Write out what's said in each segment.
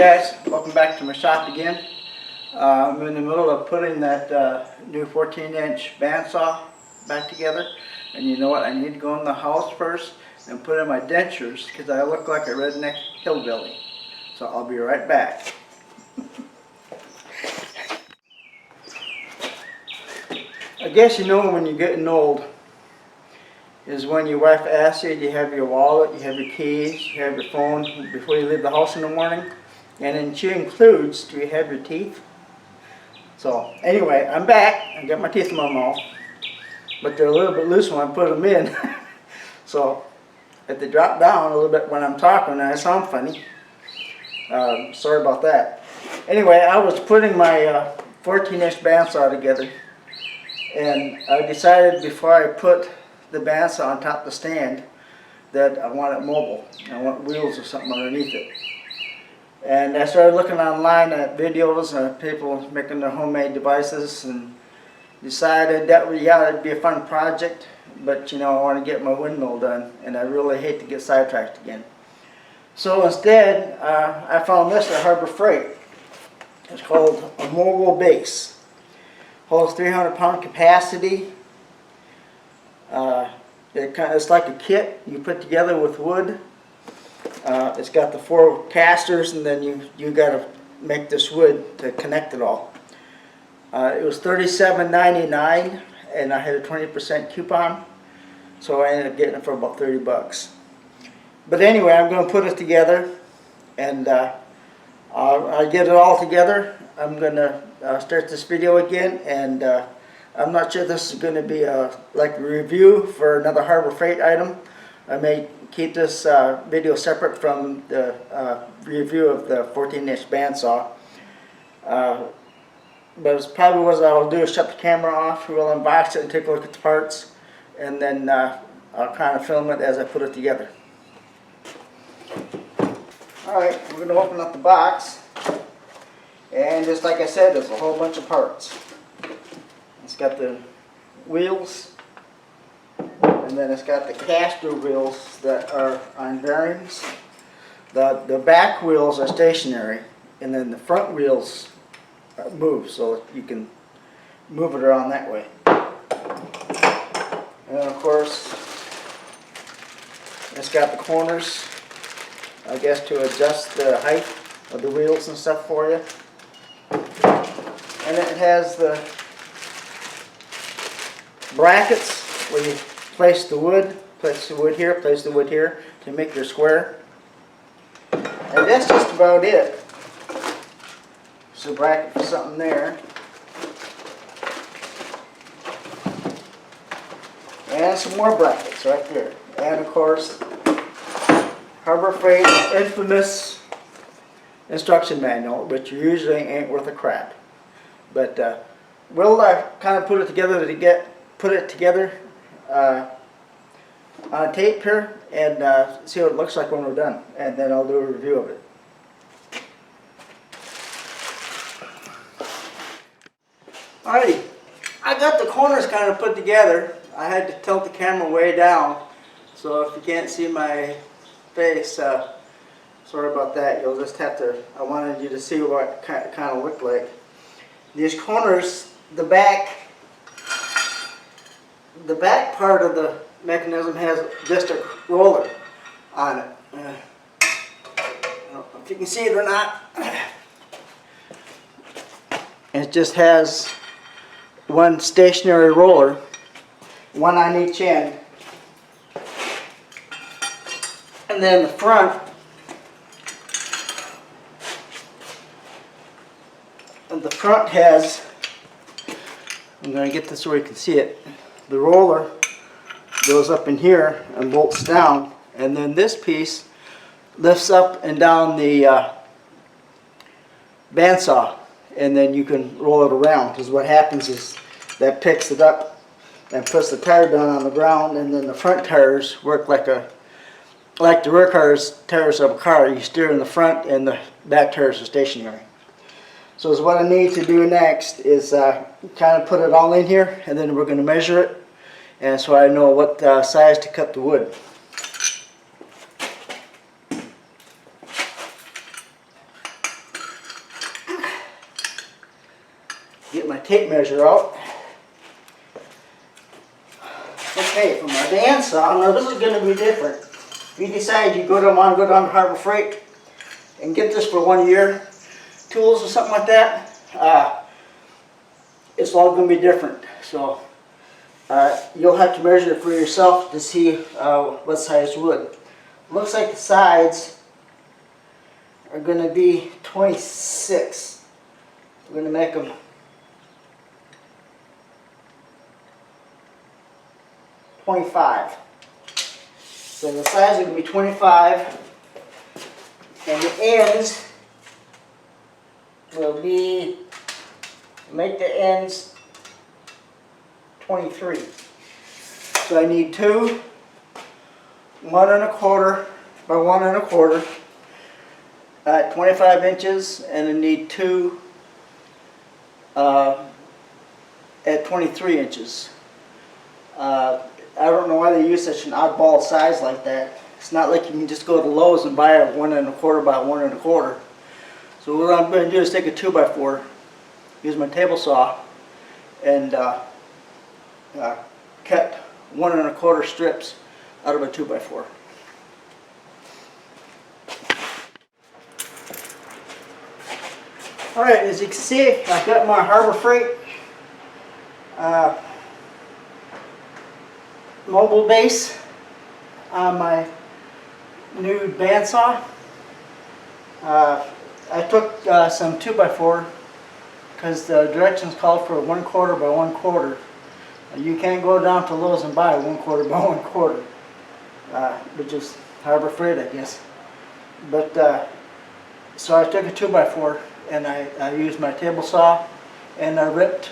guys, welcome back to my shop again. I'm in the middle of putting that new 14-inch bandsaw back together, and you know what, I need to go in the house first and put in my dentures because I look like a redneck hillbilly. So I'll be right back. I guess you know when you're getting old is when your wife asks you, you have your wallet, you have your keys, you have your phone before you leave the house in the morning, and then she includes, do you have your teeth? So anyway, I'm back. I got my teeth in my mouth, but they're a little bit loose when I put them in. So if they drop down a little bit when I'm talking, I sound funny. Sorry about that. Anyway, I was putting my 14-inch bandsaw together, and I decided before I put the bandsaw on top of the stand that I want it mobile. I want wheels or something underneath it. And I started looking online at videos of people making their homemade devices and decided that it'd be a fun project, but you know, I want to get my windmill done and I really hate to get sidetracked again. So instead, I found this at Harbor Freight. It's called a mobile base. Holds 300-pound capacity. It's like a kit you put together with wood. It's got the 4 casters, and then you got to make this wood to connect it all. It was $37.99, and I had a 20% coupon, so I ended up getting it for about 30 bucks. But anyway, I'm going to put it together, and I get it all together. I'm going to start this video again, and I'm not sure this is going to be like a review for another Harbor Freight item. I may keep this video separate from the review of the 14-inch bandsaw. But it's probably what I'll do is shut the camera off, we'll unbox it and take a look at the parts, and then I'll kind of film it as I put it together. Alright, we're going to open up the box, and just like I said, there's a whole bunch of parts. It's got the wheels, and then it's got the caster wheels that are on bearings. The back wheels are stationary, and then the front wheels move, so you can move it around that way. And then of course, it's got the corners, I guess, to adjust the height of the wheels and stuff for you. And it has the brackets where you place the wood here, place the wood here to make your square. And that's just about it. There's a bracket for something there. And some more brackets right there. And of course, Harbor Freight's infamous instruction manual, which usually ain't worth a crap. But we'll kind of put it together on tape here and see what it looks like when we're done, and then I'll do a review of it. Alrighty, I got the corners kind of put together. I had to tilt the camera way down, so if you can't see my face, sorry about that. You'll just have to, I wanted you to see what it kind of looked like. These corners, the back part of the mechanism has just a roller on it. I don't know if you can see it or not. It just has one stationary roller, one on each end. And then the front, has, I'm going to get this where you can see it, the roller goes up in here and bolts down, and then this piece lifts up and down the bandsaw, and then you can roll it around, because what happens is that picks it up and puts the tire down on the ground, and then the front tires work like the rear tires of a car. You steer in the front and the back tires are stationary. So what I need to do next is kind of put it all in here, and then we're going to measure it, and so I know what size to cut the wood. Get my tape measure out. Okay, for my bandsaw, now this is going to be different. If you decide you want to go down to Harbor Freight and get this for 1 year, tools or something like that, it's all going to be different. So you'll have to measure it for yourself to see what size wood. Looks like the sides are going to be 26. We're going to make them 25. So the sides are going to be 25, and the ends will be, make the ends 23. So I need two 1 1/4 by 1 1/4 at 25 inches, and I need two at 23 inches. I don't know why they use such an oddball size like that. It's not like you can just go to Lowe's and buy a 1 1/4 by 1 1/4. So what I'm going to do is take a 2x4, use my table saw, and cut 1 1/4 strips out of a 2x4. Alright, as you can see, I've got my Harbor Freight mobile base on my new bandsaw. I took some 2x4 because the directions called for 1/4 by 1/4. You can't go down to Lowe's and buy 1/4 by 1/4, which is Harbor Freight, I guess. But so I took a 2x4 and I used my table saw, and I ripped,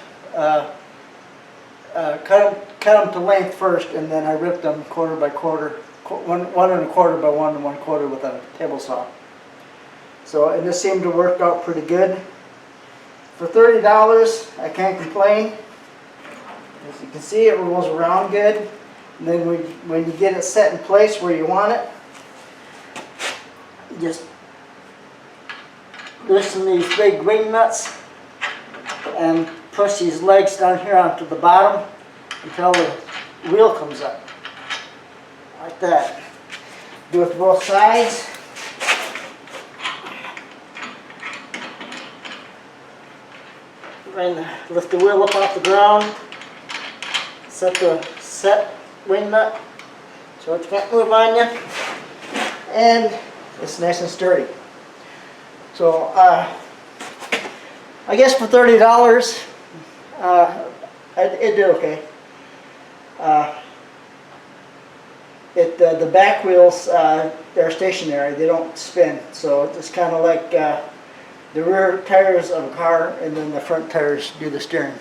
cut them to length first, and then I ripped them 1/4 by 1/4, 1 1/4 by 1 1/4 with a table saw. So, and this seemed to work out pretty good. For $30, I can't complain. As you can see, it rolls around good. And then when you get it set in place where you want it, you just loosen these big wing nuts and push these legs down here onto the bottom until the wheel comes up. Like that. Do it to both sides. And lift the wheel up off the ground. Set the wing nut so it can't move on you. And it's nice and sturdy. So I guess for $30, it did okay. The back wheels, they're stationary, they don't spin, so it's kind of like the rear tires of a car, and then the front tires do the steering.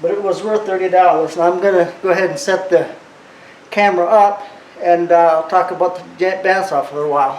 But it was worth $30, and I'm going to go ahead and set the camera up, and I'll talk about the bandsaw for a while.